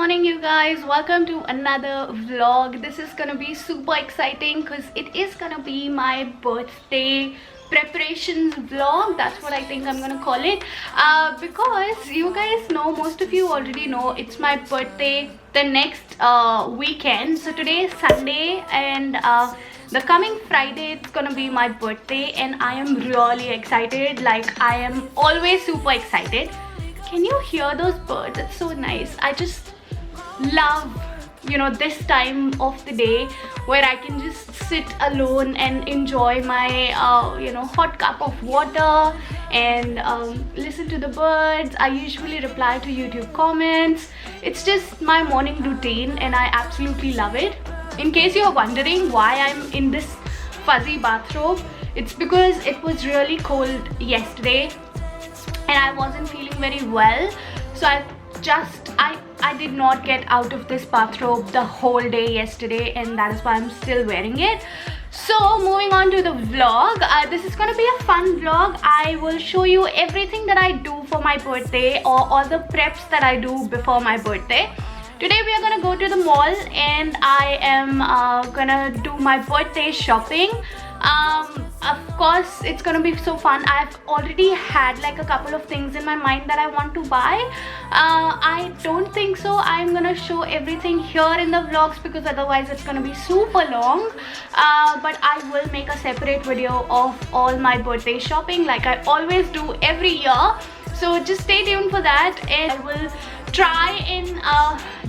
morning, you guys. Welcome to another vlog. This is gonna be super exciting because it is gonna be my birthday preparations vlog. That's what I think I'm gonna call it, because you guys know, most of you already know, it's my birthday the next weekend. So today is Sunday, and the coming Friday it's gonna be my birthday, and I am really excited. Like, I am always super excited. Can you hear those birds? It's so nice. I just love, this time of the day where I can just sit alone and enjoy my hot cup of water and listen to the birds. I usually reply to YouTube comments. It's just my morning routine and I absolutely love it. In case you're wondering why I'm in this fuzzy bathrobe, it's because it was really cold yesterday and I wasn't feeling very well, so I did not get out of this bathrobe the whole day yesterday, and that is why I'm still wearing it. So moving on to the vlog, this is gonna be a fun vlog. I will show you everything that I do for my birthday, or all the preps that I do before my birthday. Today we are gonna go to the mall and I am gonna do my birthday shopping. Of course it's gonna be so fun. I've already had like a couple of things in my mind that I want to buy. I don't think so I'm gonna show everything here in the vlogs because otherwise it's gonna be super long, but I will make a separate video of all my birthday shopping like I always do every year. So just stay tuned for that, and I will try and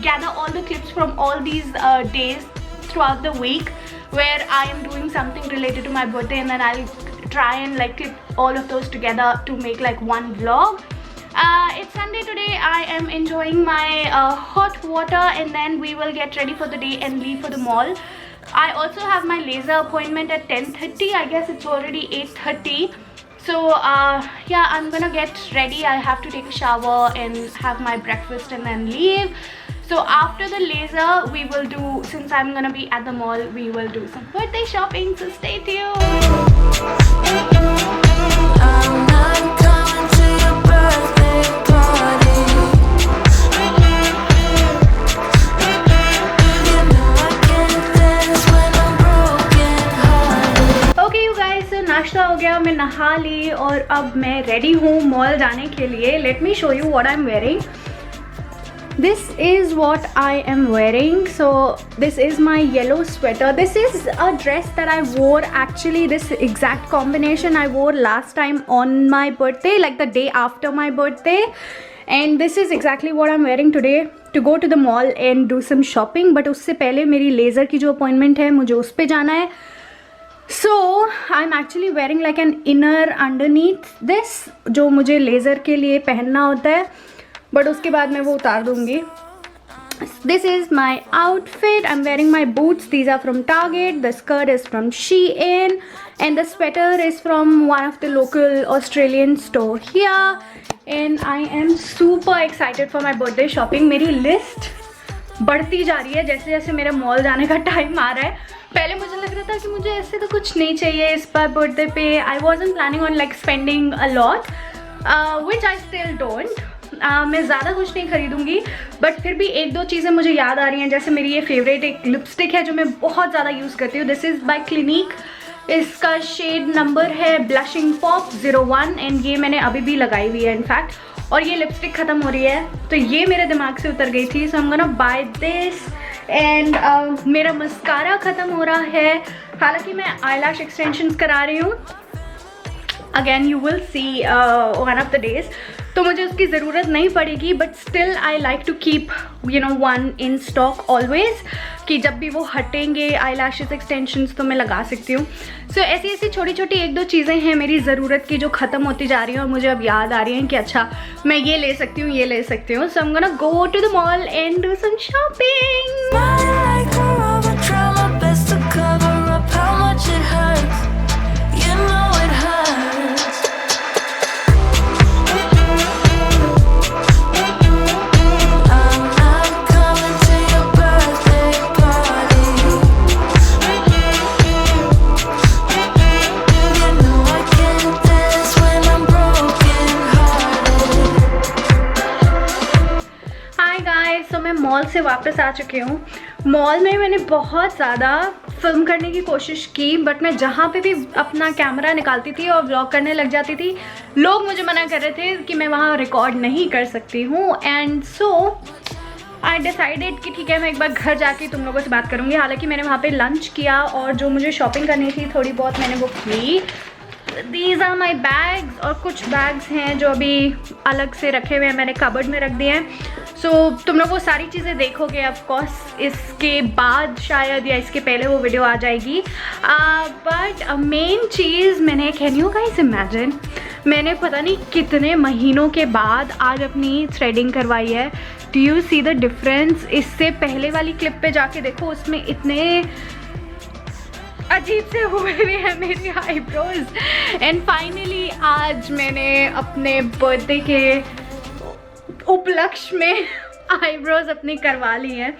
gather all the clips from all these days throughout the week where I am doing something related to my birthday, and then I'll try and like clip all of those together to make like one vlog. It's Sunday today. I am enjoying my hot water, and then we will get ready for the day and leave for the mall. I also have my laser appointment at 10:30. I guess it's already 8:30. So yeah, I'm gonna get ready. I have to take a shower and have my breakfast and then leave. So after the laser, we will do, since I'm gonna be at the mall, we will do some birthday shopping, so stay tuned. नाश्ता हो गया, मैं नहा ली और अब मैं ready हूँ mall जाने के लिए. Let me show you what I am wearing. This is what I am wearing. So this is my yellow sweater. This is a dress that I wore, actually this exact combination I wore last time on my birthday, like the day after my birthday, and this is exactly what I'm wearing today to go to the mall and do some shopping. But उससे पहले मेरी laser की जो appointment है, मुझे उस पर जाना है. So I'm actually wearing like an inner underneath this, जो मुझे लेज़र के लिए पहनना होता है, बट उसके बाद मैं वो उतार दूँगी. This is my outfit. I'm wearing my boots. These are from Target. The skirt is from Shein, and the sweater is from one of the local Australian store here. And I am super excited for my birthday shopping. मेरी list बढ़ती जा रही है जैसे जैसे मेरे mall जाने का टाइम आ रहा है. पहले मुझे लग रहा था कि मुझे ऐसे तो कुछ नहीं चाहिए इस बार बर्थडे पे. आई wasn't planning on like spending a lot, which I still don't. मैं ज़्यादा कुछ नहीं खरीदूंगी, बट फिर भी एक दो चीज़ें मुझे याद आ रही हैं. जैसे मेरी ये फेवरेट एक लिपस्टिक है जो मैं बहुत ज़्यादा यूज़ करती हूँ. This is by clinic. इसका शेड नंबर है ब्लशिंग पॉप 01, एंड ये मैंने अभी भी लगाई हुई है इनफैक्ट. और ये लिपस्टिक ख़त्म हो रही है तो ये मेरे दिमाग से उतर गई थी. So I am gonna buy this. And मेरा मस्कारा ख़त्म हो रहा है. हालांकि मैं आईलैश एक्सटेंशंस करा रही हूँ. Again you will see one of the days, तो मुझे उसकी ज़रूरत नहीं पड़ेगी, but still I like to keep one in stock always, कि जब भी वो हटेंगे आई लैशेस एक्सटेंशंस तो मैं लगा सकती हूँ. सो ऐसी ऐसी छोटी छोटी एक दो चीज़ें हैं मेरी ज़रूरत की जो ख़त्म होती जा रही हैं और मुझे अब याद आ रही हैं कि अच्छा मैं ये ले सकती हूँ, ये ले सकती हूँ. So I am gonna go to the mall and do some shopping. Mall से वापस आ चुकी हूँ। मॉल में मैंने बहुत ज़्यादा फिल्म करने की कोशिश की, बट मैं जहाँ पे भी अपना कैमरा निकालती थी और व्लॉग करने लग जाती थी, लोग मुझे मना कर रहे थे कि मैं वहाँ रिकॉर्ड नहीं कर सकती हूँ। एंड सो आई डिसाइडेड कि ठीक है, मैं एक बार घर जाके तुम लोगों से बात करूँगी। हालांकि मैंने वहाँ पे लंच किया और जो मुझे शॉपिंग करनी थी थोड़ी बहुत मैंने वो की। दीज आर माई बैग्स, और कुछ बैग्स हैं जो अभी अलग से रखे हुए हैं, मैंने कबर्ड में रख दिए हैं। सो तुम लोग वो सारी चीज़ें देखोगे ऑफकोर्स इसके बाद शायद, या इसके पहले वो वीडियो आ जाएगी। बट मेन चीज़ मैंने, कैन यू गाइस इमेजिन, मैंने पता नहीं कितने महीनों के बाद आज अपनी थ्रेडिंग करवाई है। Do you see the difference? इससे पहले वाली क्लिप पे जाके देखो, उसमें इतने अजीब से हुए हुए हैं मेरी आईब्रोज। एंड फाइनली आज मैंने अपने बर्थडे के उपलक्ष्य में आईब्रोज अपनी करवा ली हैं।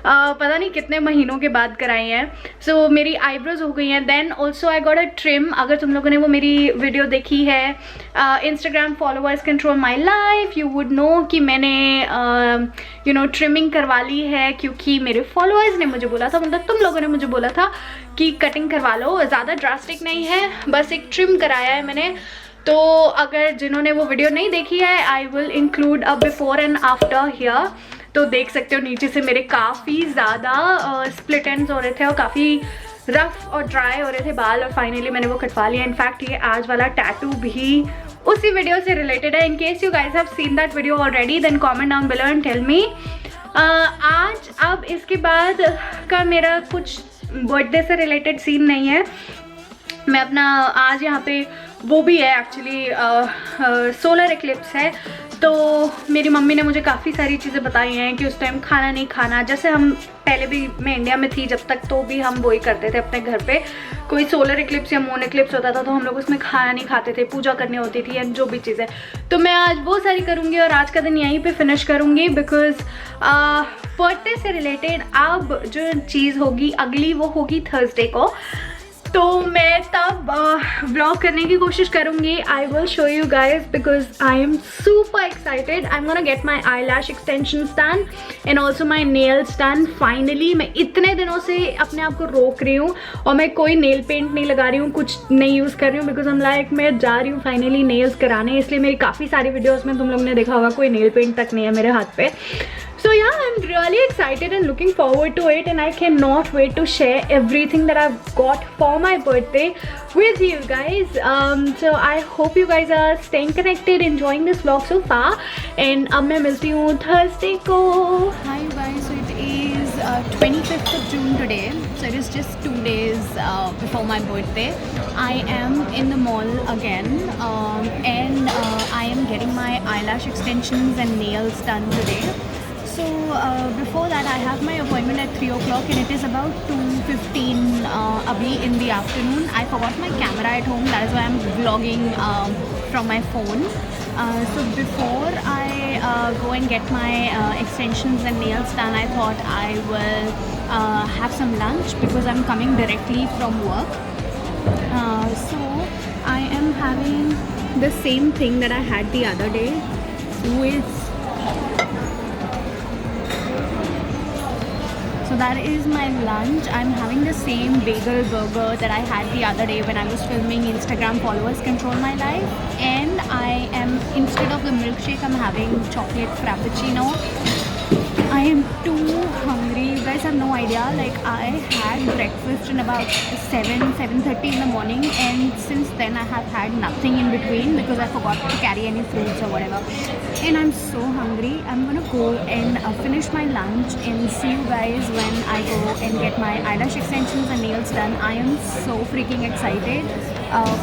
पता नहीं कितने महीनों के बाद कराई हैं। सो मेरी आईब्रोज हो गई हैं। Then also I got a trim. अगर तुम लोगों ने वो मेरी वीडियो देखी है, Instagram followers control my life, you would know कि मैंने यू नो ट्रिमिंग करवा ली है, क्योंकि मेरे फॉलोअर्स ने मुझे बोला था, मतलब तुम लोगों ने मुझे बोला था कि कटिंग करवा लो। ज़्यादा ड्रास्टिक नहीं है, बस एक ट्रिम कराया है मैंने। तो अगर जिन्होंने वो वीडियो नहीं देखी है, I will include a before and after here, तो देख सकते हो। नीचे से मेरे काफ़ी ज़्यादा स्प्लिट एंड्स हो रहे थे और काफ़ी रफ और ड्राई हो रहे थे बाल, और फाइनली मैंने वो कटवा लिया। इनफैक्ट ये आज वाला टैटू भी उसी वीडियो से रिलेटेड है। In case you guys have seen that video already, then comment down below and tell me. आज अब इसके बाद का मेरा कुछ बर्थडे से रिलेटेड सीन नहीं है। मैं अपना आज यहाँ पे वो भी है एक्चुअली सोलर एक्लिप्स है, तो मेरी मम्मी ने मुझे काफ़ी सारी चीज़ें बताई हैं कि उस टाइम खाना नहीं खाना। जैसे हम पहले भी, मैं इंडिया में थी जब तक, तो भी हम वही करते थे अपने घर पे। कोई सोलर एक्लिप्स या मून एक्लिप्स होता था तो हम लोग उसमें खाना नहीं खाते थे, पूजा करनी होती थी या जो भी चीज़ें। तो मैं आज वो सारी करूँगी और आज का दिन यहीं पे फिनिश करूँगी, बिकॉज बर्थडे से रिलेटेड अब जो चीज़ होगी अगली, वो होगी थर्सडे को। तो मैं तब व्लॉग करने की कोशिश करूँगी। I will show you guys, because I am super excited. I am gonna get my I lash extensions done and also my nails done finally. मैं इतने दिनों से अपने आप को रोक रही हूँ और मैं कोई नेल पेंट नहीं लगा रही हूँ, कुछ नहीं यूज़ कर रही हूँ, बिकॉज हम लाइक मैं जा रही हूँ फाइनली नेल्स कराने। इसलिए मेरी काफ़ी सारी वीडियोज़ में तुम लोगों ने देखा होगा कोई नेल पेंट तक नहीं है मेरे हाथ पे। So yeah, I'm really excited and looking forward to it, and I cannot wait to share everything that I've got for my birthday with you guys. So I hope you guys are staying connected, enjoying this vlog so far, and अब मैं मिलती हूँ Thursday को. Hi you guys, so it is 25th of June today, so it is just 2 days before my birthday. I am in the mall again, and I am getting my eyelash extensions and nails done today. So before that I have my appointment at 3 o'clock and it is about 2:15 abhi in the afternoon. I forgot my camera at home, that is why I'm vlogging from my phone. So before I go and get my extensions and nails done, I thought I will have some lunch because I'm coming directly from work. So I am having the same thing that I had the other day with, so that is my lunch. I'm having the same bagel burger that I had the other day when I was filming Instagram followers control my life, and I am, instead of the milkshake, I'm having chocolate frappuccino. I am too hungry, you guys have no idea. Like I had breakfast in about 7:30 in the morning, and since then I have had nothing in between because I forgot to carry any fruits or whatever, and I'm so hungry. I'm gonna go and finish my lunch and see you guys when I go and get my eyelash extensions and nails done. I am so freaking excited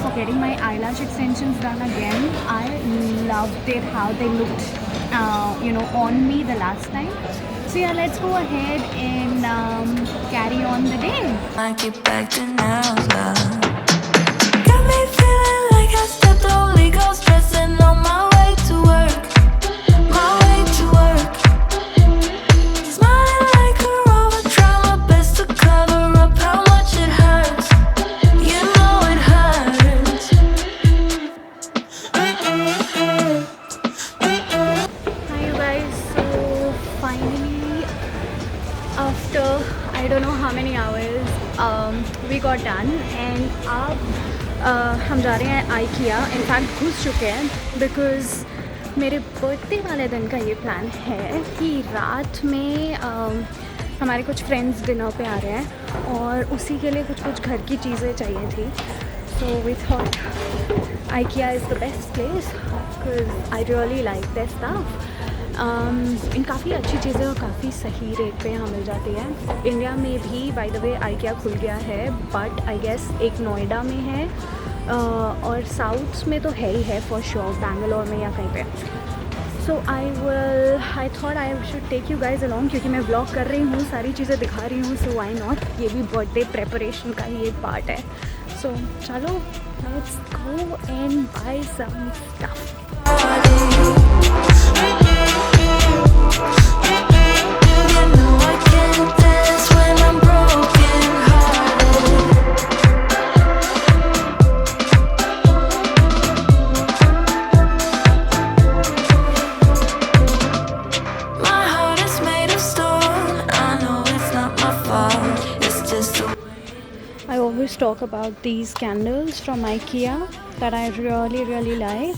for getting my eyelash extensions done again. I loved it how they looked you know, on me the last time. So yeah, let's go ahead and carry on the day. I get back to now, got me feeling like I stepped on legals, stressing on my way to work, my way to work. Smiling like a robot, trying my best to cover up how much it hurts. You know it hurts. Hi you guys, so finally after I don't know how many hours we got done and अब हम जा रहे हैं IKEA. In fact घुस चुके हैं because मेरे birthday वाले दिन का ये प्लान है कि रात में हमारे कुछ फ्रेंड्स डिनर पे आ रहे हैं और उसी के लिए कुछ घर की चीज़ें चाहिए थी. So we thought IKEA is the best place because I really like their stuff. इन काफ़ी अच्छी चीज़ें और काफ़ी सही रेट पे यहाँ मिल जाती है. इंडिया में भी बाय द वे IKEA खुल गया है बट आई गेस एक नोएडा में है और साउथ में तो है ही है फॉर श्योर, बैंगलोर में या कहीं पे. So I thought I should take you guys along क्योंकि मैं ब्लॉग कर रही हूँ, सारी चीज़ें दिखा रही हूँ. सो व्हाई नॉट, ये भी बर्थडे प्रेपरेशन का ही एक पार्ट है. सो चलो let's go and buy some stuff. I always talk about these candles from IKEA that I really like.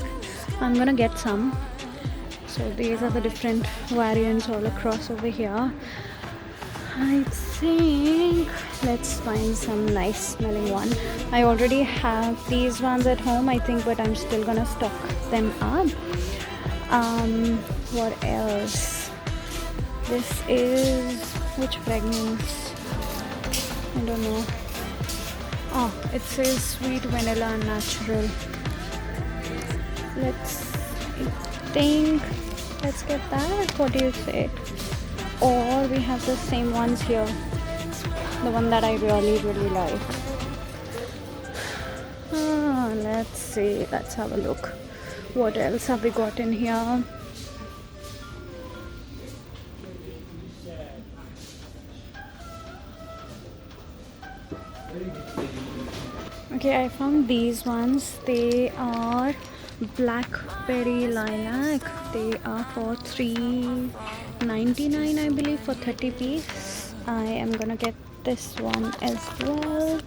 I'm gonna get some. So these are the different variants all across over here. I think let's find some nice smelling one. I already have these ones at home I think, but I'm still gonna stock them up. What else? This is which fragrance? I don't know. Oh, it says sweet vanilla natural. Let's get that. What do you say? Or we have the same ones here, the one that I really like. Let's see, let's have a look. What else have we got in here? Okay, I found these ones. They are blackberry lilac. They are for $3.99 I believe for 30 piece. I am gonna get this one as well.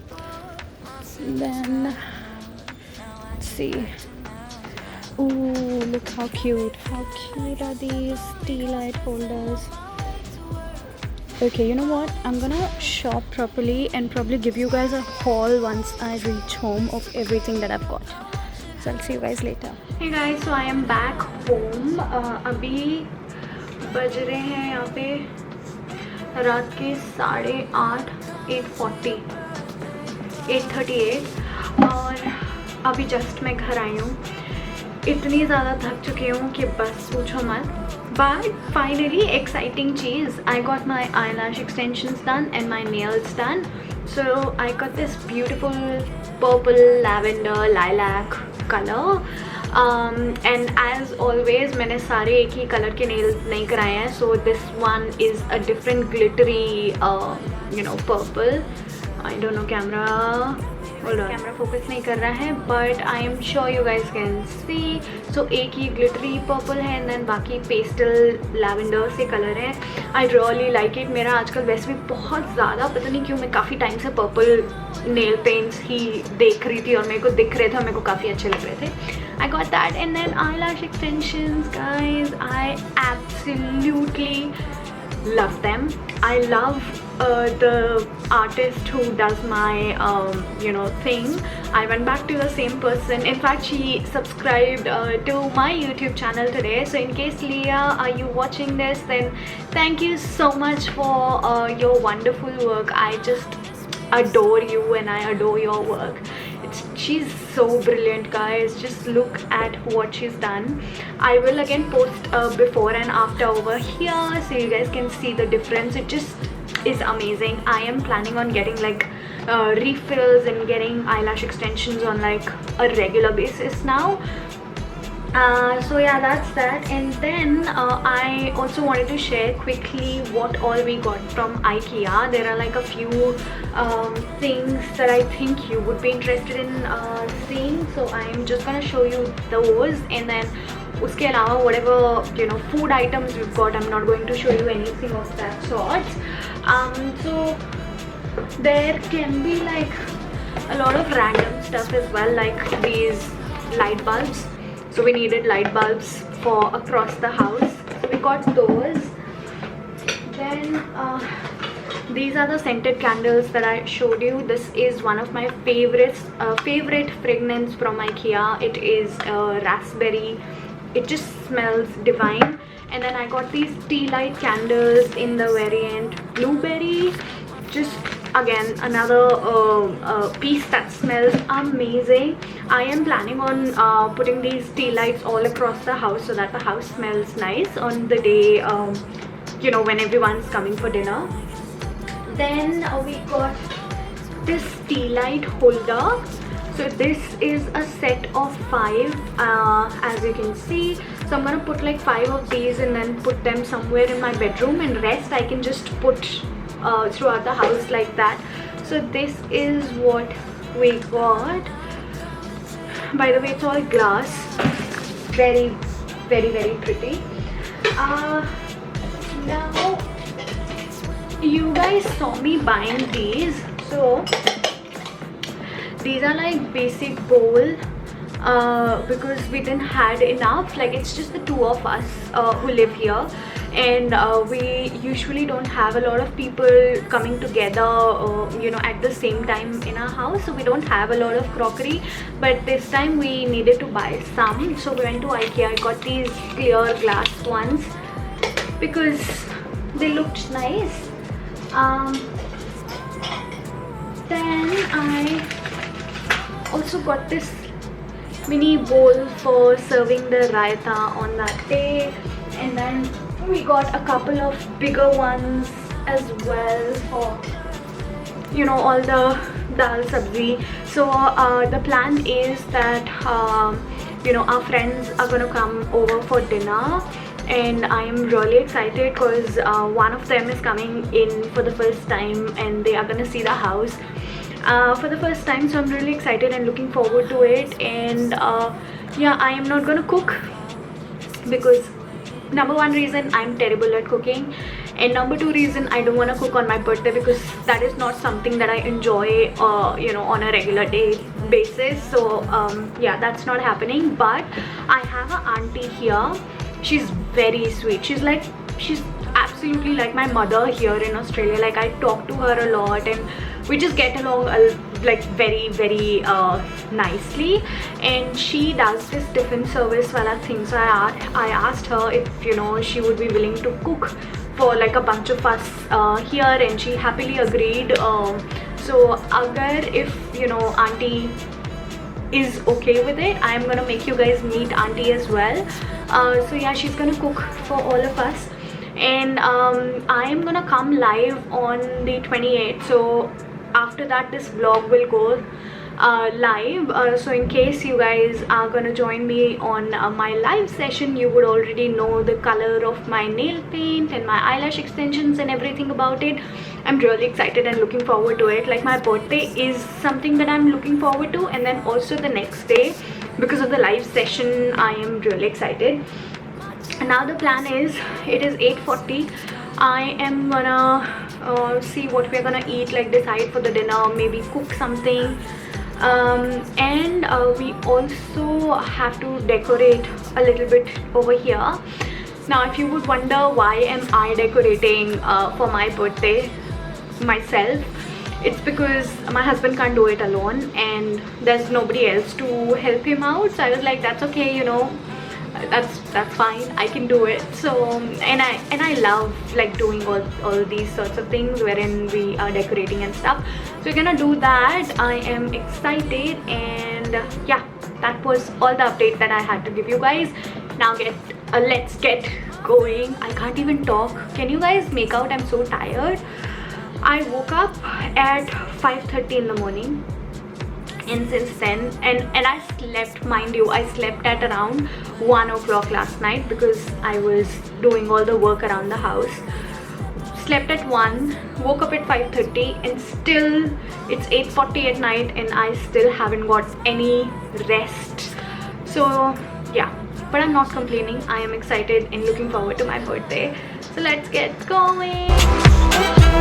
Then let's see. Ooh, look how cute. How cute are these tea light holders? Okay, you know what? I'm gonna shop properly and probably give you guys a haul once I reach home of everything that I've got. So I'll see you guys later. Hey guys, so I am back home. अभी बज रहे हैं यहाँ पे रात के 8:30, 8:38 और अभी जस्ट मैं घर आई हूँ. इतनी ज़्यादा थक चुकी हूँ कि बस पूछो मत. But finally, exciting cheese. I got my eyelash extensions done and my nails done. So I got this beautiful purple lavender lilac color. And as always, मैंने सारे एक ही कलर के nails नहीं कराए हैं. So this one is a different glittery, purple. I don't know camera focus नहीं कर रहा है but I am sure you guys can see. So एक ही ग्लिटरी पर्पल है एंड देन बाकी पेस्टल लैवेंडर से कलर है. I really like it. मेरा आजकल वैसे भी बहुत ज़्यादा पता नहीं क्यों मैं काफ़ी टाइम से पर्पल नेल पेंट्स ही देख रही थी और मेरे को दिख रहे थे और मेरे को काफ़ी अच्छे लग रहे थे. I got that and then I lash extensions guys. I absolutely love them. I love the artist who does my thing. I went back to the same person. In fact, she subscribed to my YouTube channel today. So in case Leah, are you watching this, then thank you so much for your wonderful work. I just adore you and I adore your work. She's so brilliant guys. Just look at what she's done. I will again post before and after over here so you guys can see the difference. It just is amazing. I am planning on getting like refills and getting eyelash extensions on like a regular basis now. So yeah, that's that. And then I also wanted to share quickly what all we got from IKEA. There are like a few things that I think you would be interested in seeing, so I'm just gonna show you those. And then uske alawa whatever food items we've got, I'm not going to show you anything of that sort. So there can be like a lot of random stuff as well, like these light bulbs. So we needed light bulbs for across the house, so we got those. Then these are the scented candles that I showed you. This is one of my favorite fragrance from IKEA. It is raspberry. It just smells divine. And then I got these tea light candles in the variant blueberry. Just again another piece that smells amazing. I am planning on putting these tea lights all across the house so that the house smells nice on the day you know, when everyone's coming for dinner. Then we got this tea light holder. So this is a set of 5 as you can see. So I'm gonna put like 5 of these and then put them somewhere in my bedroom, and rest I can just put throughout the house like that. So this is what we got. By the way, it's all glass. Very, very, very pretty. Now you guys saw me buying these. So these are like basic bowl because we didn't had enough. Like, it's just the 2 of us who live here, and we usually don't have a lot of people coming together you know, at the same time in our house, so we don't have a lot of crockery. But this time we needed to buy some, so we went to IKEA. I got these clear glass ones because they looked nice. Then I also got this mini bowl for serving the raita on that day, and then we got a couple of bigger ones as well for, you know, all the dal sabzi. So the plan is that you know, our friends are gonna come over for dinner, and I am really excited because one of them is coming in for the first time, and they are gonna see the house for the first time. So I'm really excited and looking forward to it. And yeah, I am not gonna cook because number 1 reason, I'm terrible at cooking, and number 2 reason, I don't want to cook on my birthday because that is not something that I enjoy you know, on a regular day basis. So yeah, that's not happening. But I have an auntie here. She's very sweet. She's absolutely like my mother here in Australia. Like, I talk to her a lot and we just get along like very, very nicely. And she does this tiffin service wala thing. So I asked her if, you know, she would be willing to cook for like a bunch of us here, and she happily agreed. So if, you know, auntie is okay with it, I'm gonna make you guys meet auntie as well. So yeah, she's gonna cook for all of us, and I'm gonna come live on the 28th. So after that, this vlog will go live. So in case you guys are gonna join me on my live session, you would already know the color of my nail paint and my eyelash extensions and everything about it. I'm really excited and looking forward to it. Like, my birthday is something that I'm looking forward to, and then also the next day, because of the live session, I am really excited. And now the plan is, it is 8:40. I am gonna see what we're gonna eat, like decide for the dinner, maybe cook something. And we also have to decorate a little bit over here. Now, if you would wonder why am I decorating for my birthday myself, it's because my husband can't do it alone and there's nobody else to help him out. So I was like, that's okay, you know, that's fine, I can do it. So and I love like doing all these sorts of things wherein we are decorating and stuff. So we're gonna do that. I am excited, and yeah, that was all the update that I had to give you guys. Now let's get going. I can't even talk. Can you guys make out I'm so tired? I woke up at 5:30 in the morning, and since then, and I slept, mind you, I slept at around 1 o'clock last night because I was doing all the work around the house. Slept at 1, woke up at 5:30, and still it's 8:40 at night and I still haven't got any rest. So yeah, but I'm not complaining. I am excited and looking forward to my birthday. So let's get going.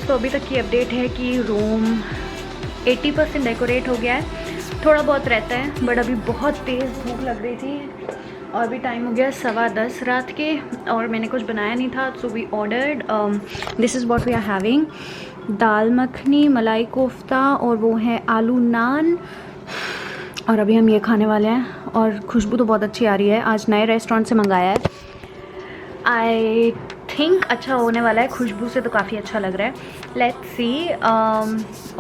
तो अभी तक की update है कि room 80% decorate हो गया है, थोड़ा बहुत रहता है, बट अभी बहुत तेज़ भूख लग रही थी और भी टाइम हो गया 10:15 रात के और मैंने कुछ बनाया नहीं था, so we ordered this is what we are having, dal makhani, malai kofta और वो है आलू नान, और अभी हम ये खाने वाले हैं। और खुशबू तो बहुत अच्छी आ रही है, आज नए रेस्टोरेंट से मंगाया है, आई थिंक अच्छा होने वाला है, खुशबू से तो काफ़ी अच्छा लग रहा है। Let's see.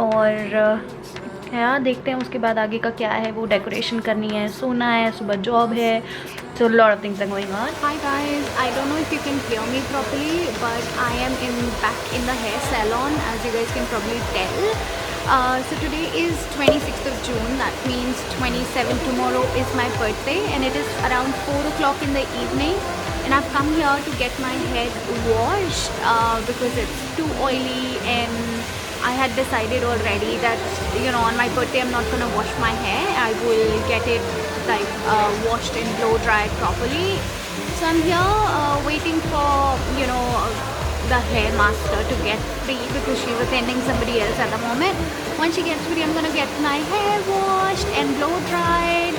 और यार देखते हैं उसके बाद आगे का क्या है, वो डेकोरेशन करनी है, सोना है, सुबह जॉब है, so a lot of things are going on. Hi guys, I don't know if you can hear me properly, but I am back in the hair salon, as you guys can probably tell. So today is 26th of June, that means 27 tomorrow is my birthday, and it is around 4 o'clock in the evening, and I've come here to get my head washed because it's too oily, and I had decided already that, you know, on my birthday I'm not going to wash my hair, I will get it like washed and blow dried properly. So I'm here waiting for, you know, the hair master to get free because she's attending somebody else at the moment. Once she gets free, I'm gonna get my hair washed and blow dried,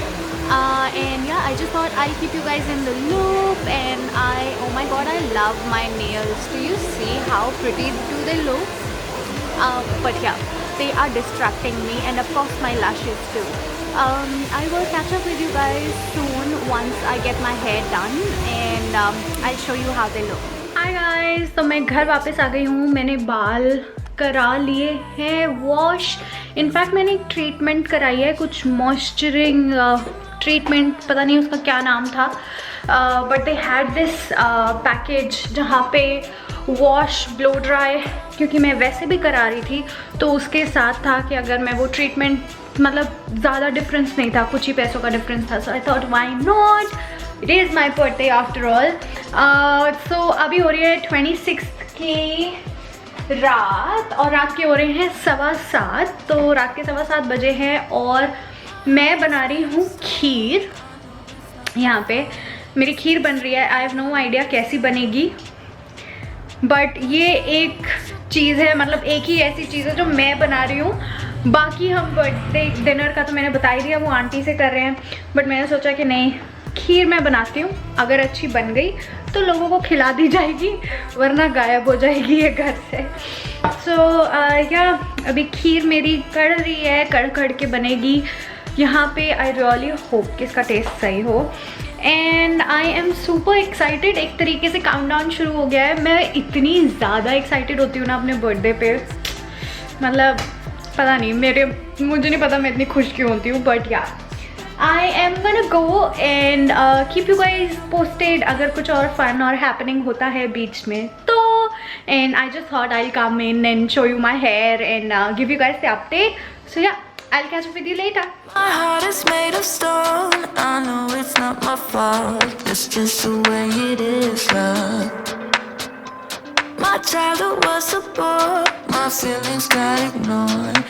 and yeah, I just thought I'll keep you guys in the loop. And oh my god, I love my nails. Do you see how pretty do they look? But yeah, they are distracting me, and of course my lashes too. I will catch up with you guys soon once I get my hair done, and I'll show you how they look. Hi guys, तो मैं घर वापस आ गई हूँ, मैंने बाल करा लिए हैं वॉश। इनफैक्ट मैंने एक ट्रीटमेंट कराई है, कुछ मॉइस्चरिंग ट्रीटमेंट, पता नहीं उसका क्या नाम था, but they had this package जहाँ पे वॉश ब्लो ड्राई, क्योंकि मैं वैसे भी करा रही थी तो उसके साथ था कि अगर मैं वो ट्रीटमेंट, मतलब ज़्यादा डिफरेंस नहीं था, कुछ ही पैसों का डिफरेंस था, so I thought why not, it is my birthday after all. So अभी हो रही है 26 की रात और रात के हो रहे हैं 7:15, तो रात के 7:15 बजे हैं और मैं बना रही हूँ खीर। यहाँ पे मेरी खीर बन रही है, आई हैव नो आइडिया कैसी बनेगी, बट ये एक चीज़ है, मतलब एक ही ऐसी चीज़ है जो मैं बना रही हूँ। बाकी हम बर्थडे डिनर का तो मैंने बता ही दिया, वो आंटी से कर रहे हैं, बट मैंने सोचा कि नहीं, खीर मैं बनाती हूँ, अगर अच्छी बन गई तो लोगों को खिला दी जाएगी, वरना गायब हो जाएगी ये घर से। सो या अभी खीर मेरी कड़ रही है, कड़ के बनेगी यहाँ पे। आई रियली होप कि इसका टेस्ट सही हो, and I am super excited. एक तरीके से काउंटडाउन शुरू हो गया है। मैं इतनी ज़्यादा एक्साइटेड होती हूँ ना अपने बर्थडे पे, मतलब पता नहीं, मुझे नहीं पता मैं इतनी खुश क्यों होती हूँ, बट या आई am gonna go and keep you guys posted अगर कुछ और फन और हैपनिंग होता है बीच में तो। And I just thought I will come in and show you my hair and give you guys the update. So yeah, I'll catch up with you later. My heart is made of stone. I know it's not my fault. It's just the way it is, love. My childhood was a bore. My feelings got ignored.